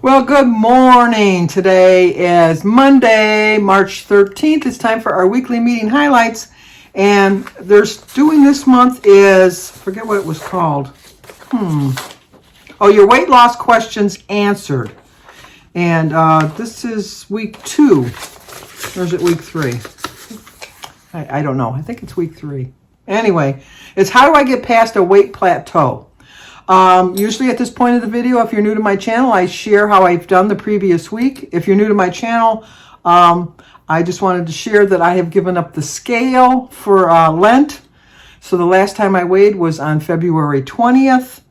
Well, good morning. Today is Monday, March 13th. It's time for our weekly meeting highlights. And there's doing this month is, forget what it was called. Oh, your weight loss questions answered. And this is week 2. Or is it week 3? I don't know. I think it's week 3. Anyway, it's how do I get past a weight plateau? Usually at this point of the video, if you're new to my channel, I share how I've done the previous week. If you're new to my channel, I just wanted to share that I have given up the scale for Lent. So the last time I weighed was on February 20th.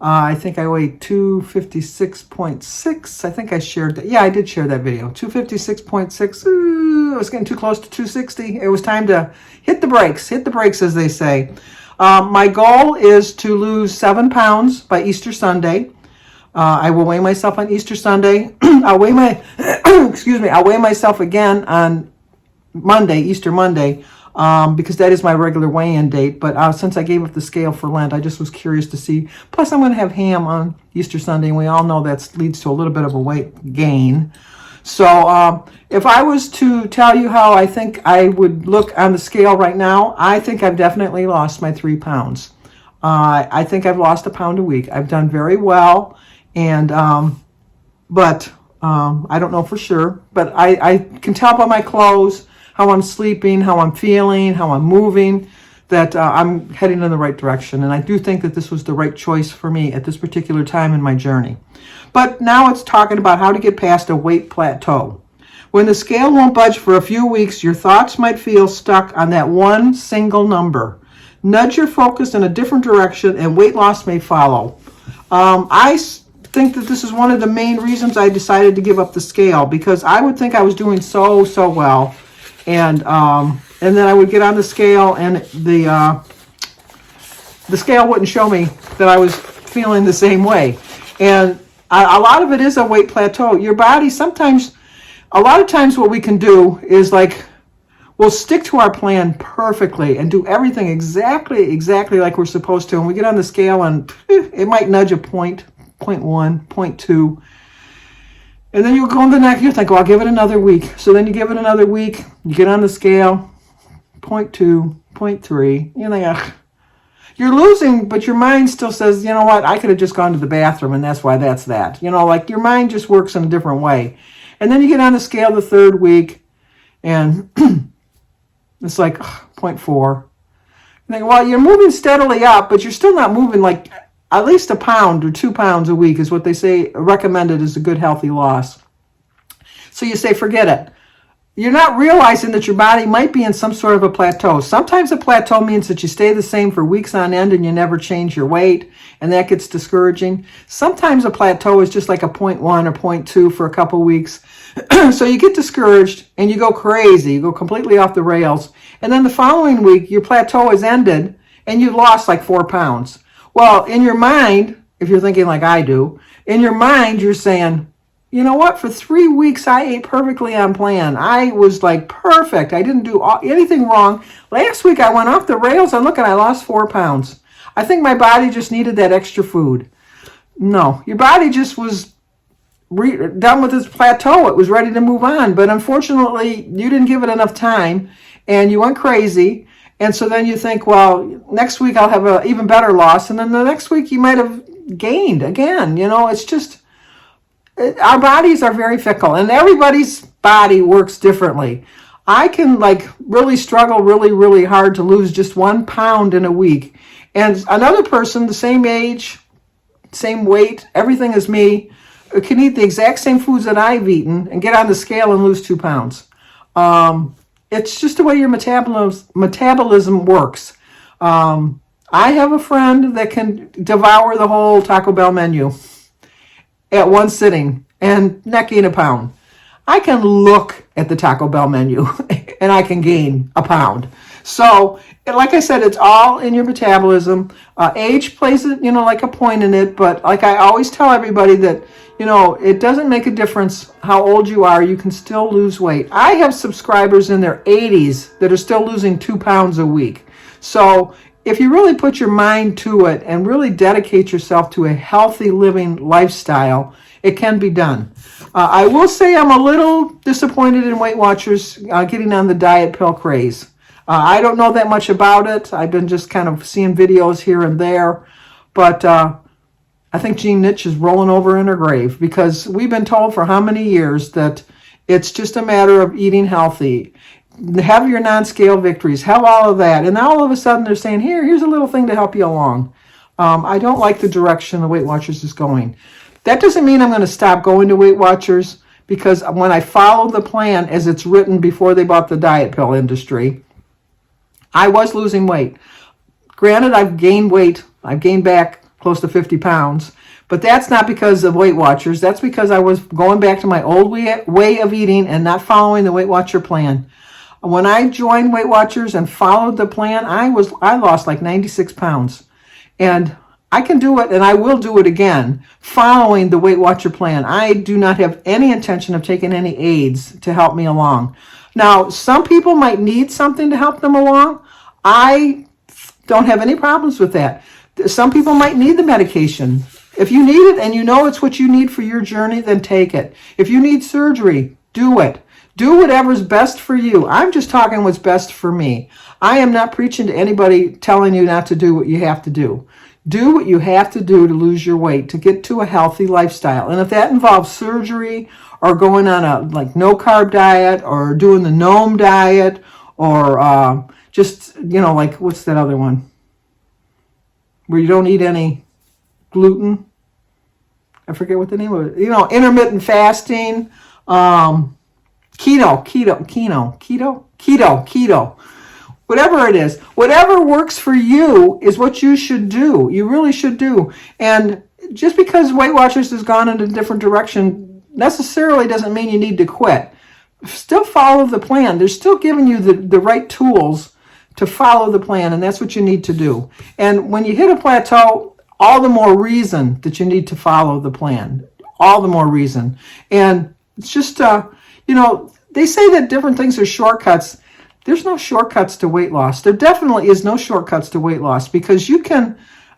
I think I weighed 256.6. I think I shared that. Yeah, I did share that video. 256.6. I was getting too close to 260. It was time to hit the brakes. Hit the brakes, as they say. My goal is to lose 7 pounds by Easter Sunday. I will weigh myself on Easter Sunday. I'll weigh I'll weigh myself again on Monday, Easter Monday, because that is my regular weigh-in date. But since I gave up the scale for Lent, I just was curious to see. Plus, I'm going to have ham on Easter Sunday, and we all know that leads to a little bit of a weight gain. So if I was to tell you how I think I would look on the scale right now, I think I've definitely lost my 3 pounds. I think I've lost 1 pound a week. I've done very well, and but I don't know for sure. But I can tell by my clothes, how I'm sleeping, how I'm feeling, how I'm moving, that I'm heading in the right direction. And I do think that this was the right choice for me at this particular time in my journey. But now it's talking about how to get past a weight plateau. When the scale won't budge for a few weeks, your thoughts might feel stuck on that one single number. Nudge your focus in a different direction and weight loss may follow. I think that this is one of the main reasons I decided to give up the scale, because I would think I was doing so well. And then I would get on the scale and the scale wouldn't show me that I was feeling the same way. And a lot of it is a weight plateau. Your body sometimes, a lot of times what we can do is like, we'll stick to our plan perfectly and do everything exactly like we're supposed to. And we get on the scale and it might nudge a point, 0.1, 0.2. And then you'll go on the next, you think, well, I'll give it another week. So then you give it another week, you get on the scale, 0.2, 0.3. You're like, ugh. You're losing, but your mind still says, you know what, I could have just gone to the bathroom, and that's why that's that. You know, like your mind just works in a different way. And then you get on the scale the 3rd week, and it's like 0.4. You think, well, you're moving steadily up, but you're still not moving like at least 1 pound or 2 pounds a week is what they say recommended is a good healthy loss. So you say, forget it. You're not realizing that your body might be in some sort of a plateau. Sometimes a plateau means that you stay the same for weeks on end and you never change your weight, and that gets discouraging. Sometimes a plateau is just like a 0.1 or 0.2 for a couple weeks. So you get discouraged and you go crazy. You go completely off the rails. And then the following week, your plateau is ended and you lost like 4 pounds. Well, in your mind, if you're thinking like I do, in your mind, you're saying, you know what? For 3 weeks, I ate perfectly on plan. I was like perfect. I didn't do anything wrong. Last week, I went off the rails and look, and I lost 4 pounds. I think my body just needed that extra food. No, your body just was done with its plateau. It was ready to move on. But unfortunately, you didn't give it enough time, and you went crazy. And so then you think, well, next week I'll have an even better loss. And then the next week you might have gained again. You know, it's just, our bodies are very fickle and everybody's body works differently. I can like really struggle really hard to lose just 1 pound in a week. And another person, the same age, same weight, everything as me, can eat the exact same foods that I've eaten and get on the scale and lose 2 pounds. It's just the way your metabolism works. I have a friend that can devour the whole Taco Bell menu at one sitting and not gain 1 pound. I can look at the Taco Bell menu and I can gain 1 pound. So, like I said, it's all in your metabolism. Age plays it, like a point in it. But like I always tell everybody that, it doesn't make a difference how old you are. You can still lose weight. I have subscribers in their 80s that are still losing 2 pounds a week. So if you really put your mind to it and really dedicate yourself to a healthy living lifestyle It can be done. I will say I'm a little disappointed in Weight Watchers getting on the diet pill craze. I don't know that much about it. I've been just kind of seeing videos here and there. But I think Jean Nitsch is rolling over in her grave, because we've been told for how many years that it's just a matter of eating healthy. Have your non-scale victories. Have all of that. And now all of a sudden they're saying, here's a little thing to help you along. I don't like the direction the Weight Watchers is going. That doesn't mean I'm going to stop going to Weight Watchers, because when I follow the plan as it's written before they bought the diet pill industry, I was losing weight. Granted, I've gained weight. I've gained back close to 50 pounds. But that's not because of Weight Watchers. That's because I was going back to my old way of eating and not following the Weight Watcher plan. When I joined Weight Watchers and followed the plan, I lost like 96 pounds. And I can do it, and I will do it again, following the Weight Watcher plan. I do not have any intention of taking any aids to help me along. Now, some people might need something to help them along. I don't have any problems with that. Some people might need the medication. If you need it and you know it's what you need for your journey, then take it. If you need surgery, do it. Do whatever's best for you. I'm just talking what's best for me. I am not preaching to anybody telling you not to do what you have to do. Do what you have to do to lose your weight, to get to a healthy lifestyle. And if that involves surgery or going on a no-carb diet or doing the NOM diet or just, what's that other one? Where you don't eat any gluten. I forget what the name of it. Intermittent fasting, keto. Whatever it is, whatever works for you is what you should do. You really should do. And just because Weight Watchers has gone in a different direction necessarily doesn't mean you need to quit. Still follow the plan. They're still giving you the right tools to follow the plan, and that's what you need to do. And when you hit a plateau, all the more reason that you need to follow the plan. All the more reason. And it's just, they say that different things are shortcuts. There's no shortcuts to weight loss. There definitely is no shortcuts to weight loss, because you can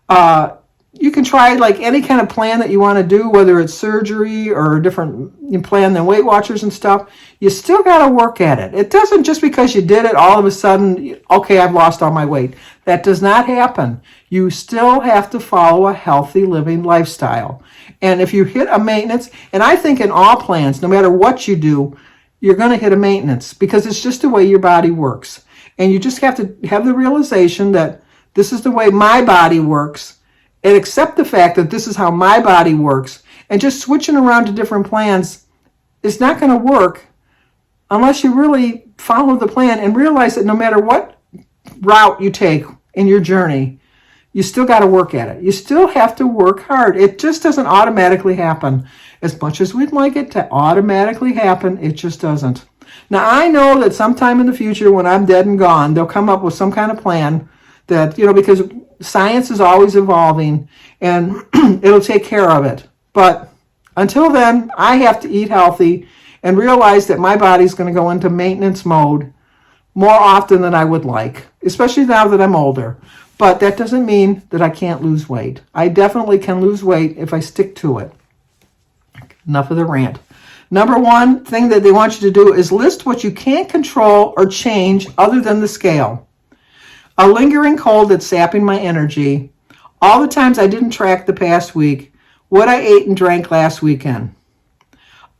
try like any kind of plan that you want to do, whether it's surgery or a different plan than Weight Watchers and stuff. You still got to work at it. It doesn't just because you did it all of a sudden, okay, I've lost all my weight. That does not happen. You still have to follow a healthy living lifestyle. And if you hit a maintenance, and I think in all plans, no matter what you do, you're going to hit a maintenance, because it's just the way your body works. And you just have to have the realization that this is the way my body works, and accept the fact that this is how my body works. And just switching around to different plans is not going to work unless you really follow the plan and realize that no matter what route you take in your journey, you still got to work at it. You still have to work hard. It just doesn't automatically happen. As much as we'd like it to automatically happen, it just doesn't. Now, I know that sometime in the future, when I'm dead and gone, they'll come up with some kind of plan that, because science is always evolving, and it'll take care of it. But until then, I have to eat healthy and realize that my body's going to go into maintenance mode more often than I would like, especially now that I'm older. But that doesn't mean that I can't lose weight. I definitely can lose weight if I stick to it. Enough of the rant. Number one thing that they want you to do is list what you can't control or change other than the scale. A lingering cold that's sapping my energy. All the times I didn't track the past week. What I ate and drank last weekend.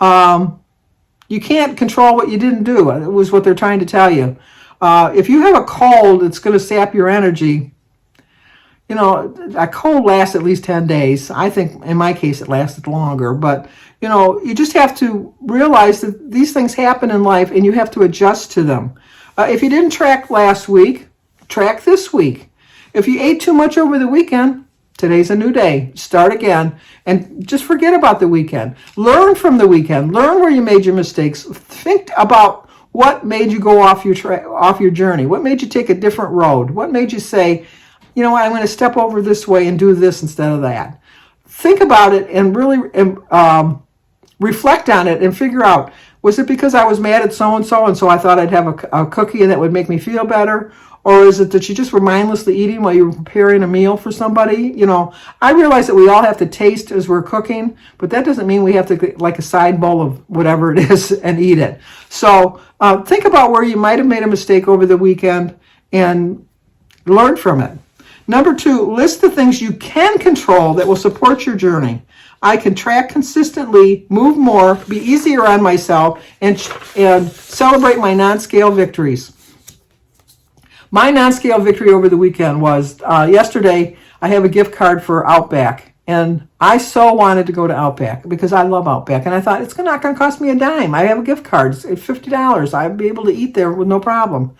You can't control what you didn't do. It was what they're trying to tell you. If you have a cold, it's going to sap your energy. A cold lasts at least 10 days. I think in my case it lasted longer. But, you just have to realize that these things happen in life and you have to adjust to them. If you didn't track last week, track this week. If you ate too much over the weekend, today's a new day. Start again and just forget about the weekend. Learn from the weekend. Learn where you made your mistakes. Think about what made you go off your journey. What made you take a different road? What made you say, you know what, I'm going to step over this way and do this instead of that. Think about it and really reflect on it and figure out, was it because I was mad at so-and-so and so I thought I'd have a cookie and that would make me feel better? Or is it that you just were mindlessly eating while you were preparing a meal for somebody? I realize that we all have to taste as we're cooking, but that doesn't mean we have to get like a side bowl of whatever it is and eat it. So think about where you might have made a mistake over the weekend and learn from it. Number 2, list the things you can control that will support your journey. I can track consistently, move more, be easier on myself, and celebrate my non-scale victories. My non-scale victory over the weekend was yesterday. I have a gift card for Outback, and I so wanted to go to Outback because I love Outback, and I thought it's not going to cost me a dime. I have a gift card. It's $50. I'd be able to eat there with no problem.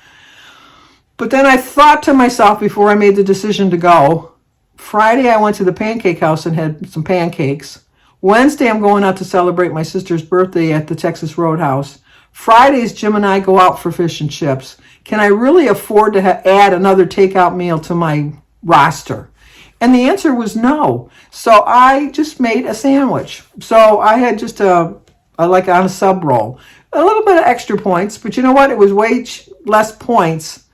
But then I thought to myself before I made the decision to go, Friday I went to the pancake house and had some pancakes. Wednesday I'm going out to celebrate my sister's birthday at the Texas Roadhouse. Fridays Jim and I go out for fish and chips. Can I really afford to add another takeout meal to my roster? And the answer was no. So I just made a sandwich. So I had just like on a sub roll, a little bit of extra points, but you know what? It was way less points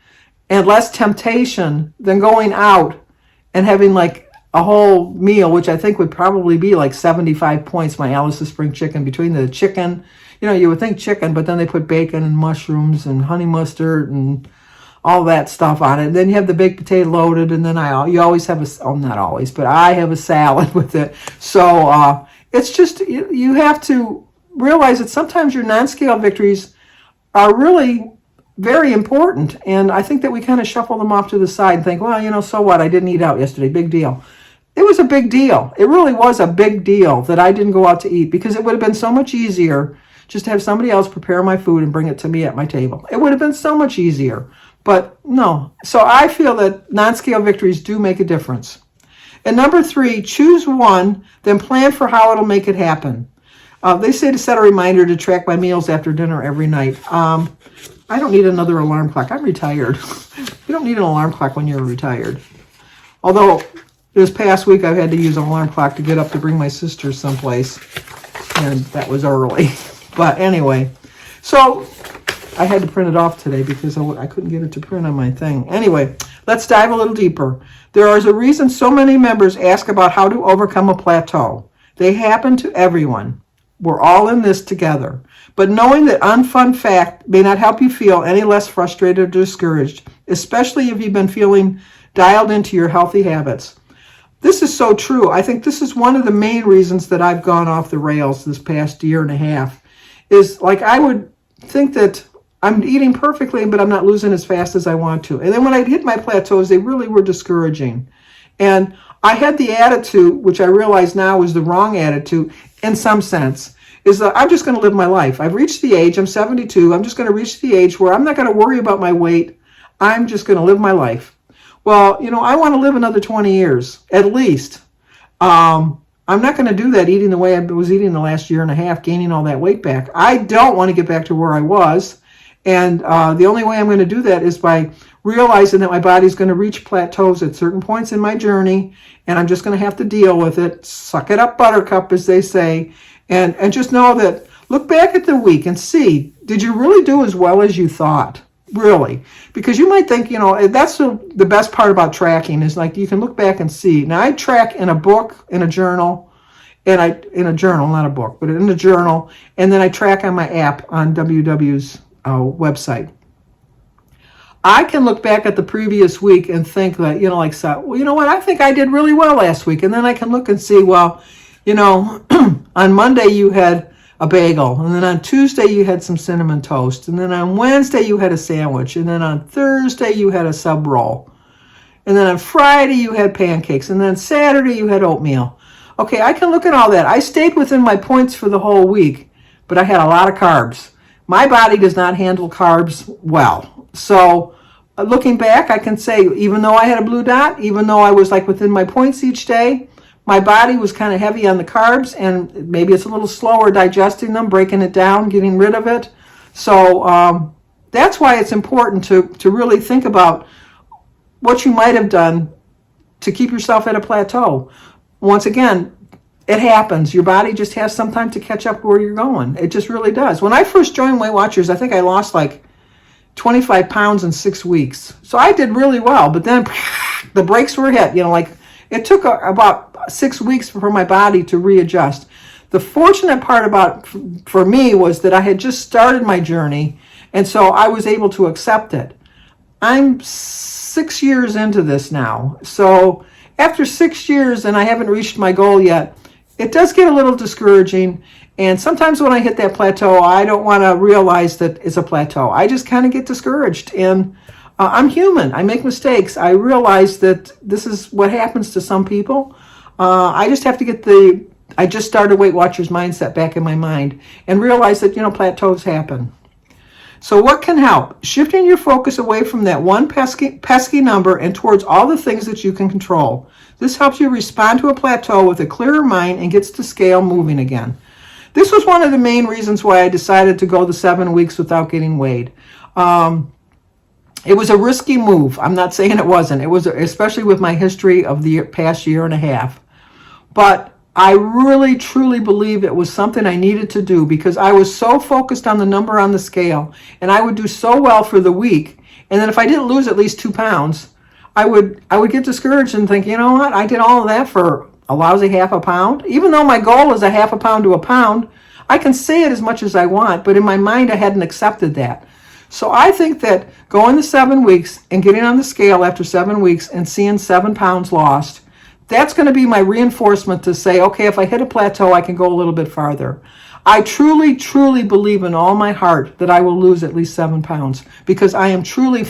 and less temptation than going out and having like a whole meal, which I think would probably be like 75 points, my Alice's Spring Chicken, between the chicken. You would think chicken, but then they put bacon and mushrooms and honey mustard and all that stuff on it. And then you have the baked potato loaded, and then you always have not always, but I have a salad with it. So it's just, you have to realize that sometimes your non-scale victories are really very important. And I think that we kind of shuffle them off to the side and think, well, so what? I didn't eat out yesterday. Big deal. It was a big deal. It really was a big deal that I didn't go out to eat, because it would have been so much easier just to have somebody else prepare my food and bring it to me at my table. It would have been so much easier. But no. So I feel that non-scale victories do make a difference. And number 3, choose one, then plan for how it'll make it happen. They say to set a reminder to track my meals after dinner every night. I don't need another alarm clock. I'm retired. You don't need an alarm clock when you're retired. Although this past week I've had to use an alarm clock to get up to bring my sister someplace. And that was early. But anyway, so I had to print it off today because I couldn't get it to print on my thing. Anyway, let's dive a little deeper. There is a reason so many members ask about how to overcome a plateau. They happen to everyone. We're all in this together. But knowing that unfun fact may not help you feel any less frustrated or discouraged, especially if you've been feeling dialed into your healthy habits. This is so true. I think this is one of the main reasons that I've gone off the rails this past year and a half. Is like I would think that I'm eating perfectly, but I'm not losing as fast as I want to. And then when I hit my plateaus, they really were discouraging. And I had the attitude, which I realize now is the wrong attitude in some sense, is that I'm just going to live my life. I've reached the age, I'm 72, I'm just going to reach the age where I'm not going to worry about my weight. I'm just going to live my life. Well, I want to live another 20 years, at least. I'm not going to do that eating the way I was eating the last year and a half, gaining all that weight back. I don't want to get back to where I was. And the only way I'm going to do that is by realizing that my body's going to reach plateaus at certain points in my journey, and I'm just going to have to deal with it. Suck it up, buttercup, as they say. And just know that, look back at the week and see, did you really do as well as you thought? Really? Because you might think, that's the best part about tracking is like you can look back and see. Now I track in a book, in a journal, in a journal, not a book, but in a journal, and then I track on my app on WW's website. I can look back at the previous week and think that, well, you know what, I think I did really well last week. And then I can look and see, well, on Monday you had a bagel, and then on Tuesday you had some cinnamon toast, and then on Wednesday you had a sandwich, and then on Thursday you had a sub roll, and then on Friday you had pancakes, and then Saturday you had oatmeal. Okay, I can look at all that. I stayed within my points for the whole week, but I had a lot of carbs. My body does not handle carbs well. So looking back, I can say, even though I had a blue dot, even though I was like within my points each day, my body was kind of heavy on the carbs, and maybe it's a little slower digesting them, breaking it down, getting rid of it. So that's why it's important to really think about what you might have done to keep yourself at a plateau. Once again, it happens. Your body just has some time to catch up where you're going. It just really does. When I first joined Weight Watchers, I think I lost like 25 pounds in 6 weeks. So I did really well, but then the brakes were hit, like it took about 6 weeks for my body to readjust. The fortunate part about for me was that I had just started my journey, and so I was able to accept it. I'm 6 years into this now. So after 6 years and I haven't reached my goal yet, it does get a little discouraging. And sometimes when I hit that plateau, I don't want to realize that it's a plateau. I just kind of get discouraged. And I'm human. I make mistakes. I realize that this is what happens to some people. I just have to get I just started Weight Watchers mindset back in my mind and realize that, plateaus happen. So what can help? Shifting your focus away from that one pesky number and towards all the things that you can control. This helps you respond to a plateau with a clearer mind and gets the scale moving again. This was one of the main reasons why I decided to go the 7 weeks without getting weighed. It was a risky move. I'm not saying it wasn't. It was, especially with my history of the past year and a half. But I really, truly believe it was something I needed to do because I was so focused on the number on the scale, and I would do so well for the week. And then if I didn't lose at least 2 pounds, I would get discouraged and think, you know what, I did all of that for a lousy half a pound. Even though my goal is a half a pound to a pound, I can say it as much as I want, but in my mind I hadn't accepted that. So I think that going the 7 weeks and getting on the scale after 7 weeks and seeing 7 pounds lost, that's going to be my reinforcement to say, okay, if I hit a plateau, I can go a little bit farther. I truly, truly believe in all my heart that I will lose at least 7 pounds because I am truly,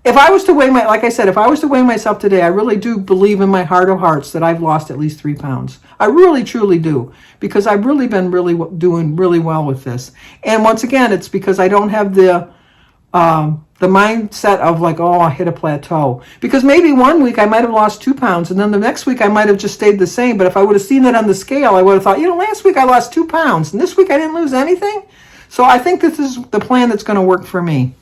if I was to weigh like I said, if I was to weigh myself today, I really do believe in my heart of hearts that I've lost at least 3 pounds. I really, truly do because I've really been doing really well with this. And once again, it's because I don't have the mindset of like, oh, I hit a plateau. Because maybe one week I might have lost 2 pounds, and then the next week I might have just stayed the same. But if I would have seen that on the scale, I would have thought, last week I lost 2 pounds, and this week I didn't lose anything. So I think this is the plan that's going to work for me.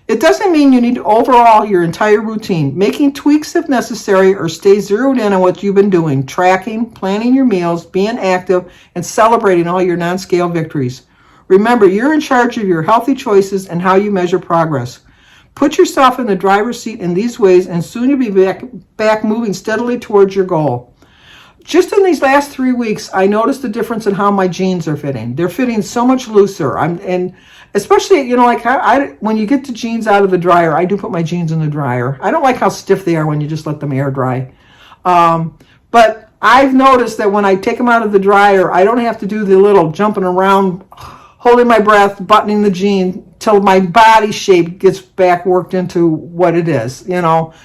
It doesn't mean you need to overhaul your entire routine. Making tweaks if necessary or stay zeroed in on what you've been doing. Tracking, planning your meals, being active, and celebrating all your non-scale victories. Remember, you're in charge of your healthy choices and how you measure progress. Put yourself in the driver's seat in these ways, and soon you'll be back moving steadily towards your goal. Just in these last 3 weeks, I noticed the difference in how my jeans are fitting. They're fitting so much looser. And especially, when you get the jeans out of the dryer, I do put my jeans in the dryer. I don't like how stiff they are when you just let them air dry. But I've noticed that when I take them out of the dryer, I don't have to do the little jumping around, holding my breath, buttoning the jean till my body shape gets back worked into what it is,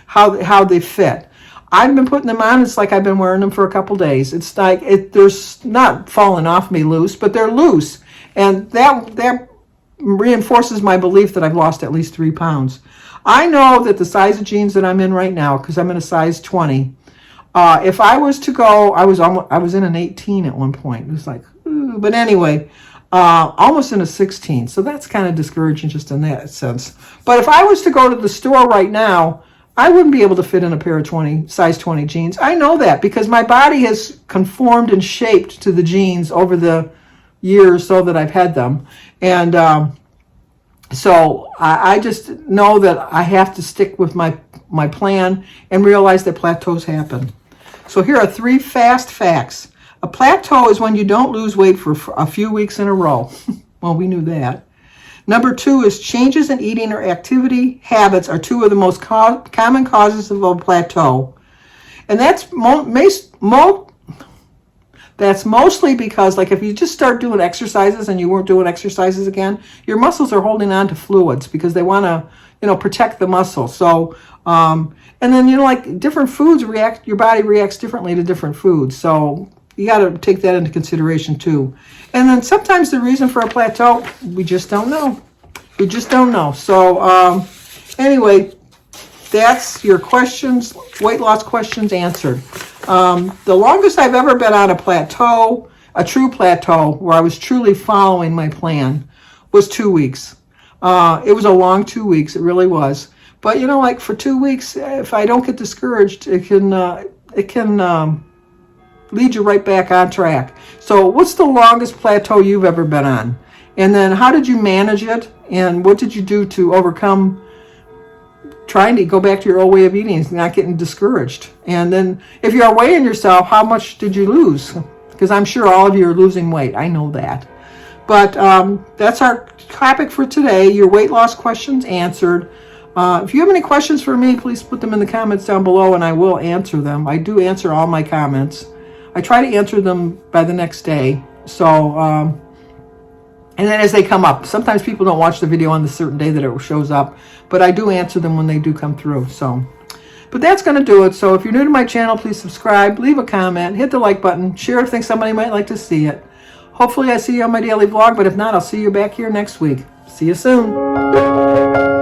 how they fit. I've been putting them on. It's like I've been wearing them for a couple days. It's like they're not falling off me loose, but they're loose. And that reinforces my belief that I've lost at least 3 pounds. I know that the size of jeans that I'm in right now, because I'm in a size 20, if I was to go, I was in an 18 at one point. It was like, ooh. But anyway, almost in a 16. So that's kind of discouraging just in that sense. But if I was to go to the store right now, I wouldn't be able to fit in a pair of size 20 jeans. I know that because my body has conformed and shaped to the jeans over the years so that I've had them. And so I just know that I have to stick with my plan and realize that plateaus happen. So here are 3 fast facts. A plateau is when you don't lose weight for a few weeks in a row. Well, we knew that. Number 2 is changes in eating or activity habits are 2 of the most common causes of a plateau. And that's mostly because, like, if you just start doing exercises and you weren't doing exercises again, your muscles are holding on to fluids because they want to, protect the muscle. So, and then, like different foods your body reacts differently to different foods. So you got to take that into consideration too. And then sometimes the reason for a plateau, we just don't know. We just don't know. So anyway, that's your questions, weight loss questions answered. The longest I've ever been on a plateau, a true plateau, where I was truly following my plan, was 2 weeks. It was a long 2 weeks. It really was. But, like for 2 weeks, if I don't get discouraged, it can lead you right back on track. So what's the longest plateau you've ever been on? And then how did you manage it? And what did you do to overcome trying to go back to your old way of eating, not getting discouraged? And then if you're weighing yourself, how much did you lose? Because I'm sure all of you are losing weight. I know that. But that's our topic for today, your weight loss questions answered. If you have any questions for me, please put them in the comments down below and I will answer them. I do answer all my comments. I try to answer them by the next day. So, and then as they come up, sometimes people don't watch the video on the certain day that it shows up, but I do answer them when they do come through. So, but that's going to do it. So if you're new to my channel, please subscribe, leave a comment, hit the like button, share if you think somebody might like to see it. Hopefully I see you on my daily vlog, but if not, I'll see you back here next week. See you soon.